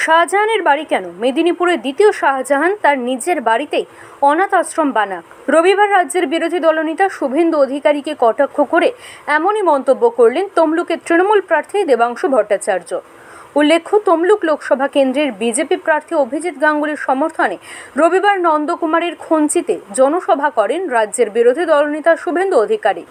শাহজাহানের বাড়ি কেন? মেদিনীপুরের দ্বিতীয় শাহজাহান তার নিজের বাড়িতেই অনাথ আশ্রম বানাক। রবিবার রাজ্যের বিরোধী দলনেতা শুভেন্দু অধিকারীকে কটাক্ষ করে এমনই মন্তব্য করলেন তমলুকের তৃণমূল প্রার্থী দেবাংশু ভট্টাচার্য। উল্লেখ্য, তমলুক লোকসভা কেন্দ্রের বিজেপি প্রার্থী অভিজিৎ গাঙ্গুলির সমর্থনে রবিবার নন্দকুমারের খঞ্চিতে জনসভা করেন রাজ্যের বিরোধী দলনেতা শুভেন্দু অধিকারী।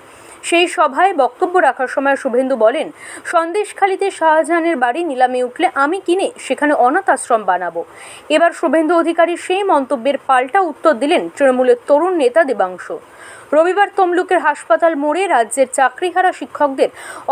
সেই সভায় বক্তব্য রাখার সময় শুভেন্দু বলেন, সন্দেশখালীতে শাহজাহানের বাড়ি নিলামে উঠলে আমি কিনে সেখানে অনাথ আশ্রম বানাবো। এবার শুভেন্দু অধিকারী সেই মন্তব্যের পাল্টা উত্তর দিলেন তৃণমূলের তরুণ নেতা দেবাংশু। রবিবার তমলুকের হাসপাতাল মোড়ে রাজ্যের চাকরিহারা শিক্ষকদের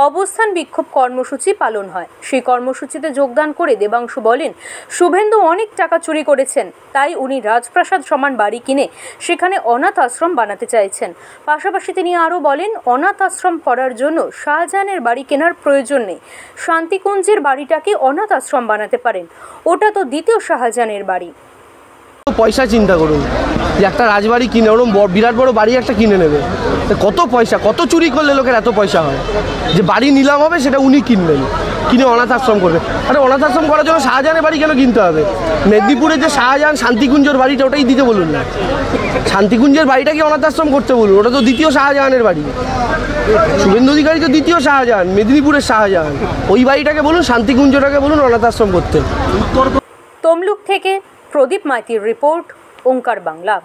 অবস্থান বিক্ষোভ কর্মসূচি পালন হয়। সেই কর্মসূচিতে যোগদান করে দেবাংশু বলেন, শুভেন্দু অনেক টাকা চুরি করেছেন, তাই উনি রাজপ্রাসাদ সমান বাড়ি কিনে সেখানে অনাথ আশ্রম বানাতে চাইছেন। পাশাপাশি তিনি আরও বলেন, অনাথ আশ্রম করার জন্য শাহজাহানের বাড়ি কেনার প্রয়োজন নেই। শান্তিকুঞ্জের বাড়িটাকে অনাথ আশ্রম বানাতে পারেন, ওটা তো দ্বিতীয় শাহজাহানের বাড়ি। পয়সা চিন্তা করুন যে একটা রাজবাড়ি কিনে ওরকম বিরাট বড় বাড়ি একটা কিনে নেবে, কত পয়সা, কত চুরি করলে লোকের এত পয়সা হয় যে বাড়ি নিলাম হবে সেটা উনি কিনবেন, কিনে অনাথ আশ্রম করবে। আরে অনাথ আশ্রম করার জন্য শাহজাহানের বাড়ি কেন কিনতে হবে? মেদিনীপুরে যে শাহজাহান শান্তিকুঞ্জের বাড়িটা ওটাই দিতে বলুন না, শান্তিকুঞ্জের বাড়িটাকে অনাথ আশ্রম করতে বলুন, ওটা তো দ্বিতীয় শাহজাহানের বাড়ি। শুভেন্দু অধিকারী তো দ্বিতীয় শাহজাহান, মেদিনীপুরের শাহজাহান, ওই বাড়িটাকে বলুন, শান্তিকুঞ্জটাকে বলুন অনাথ আশ্রম করতে। তমলুক থেকে প্রদীপ মাইতির রিপোর্ট, ওঙ্কার বাংলা।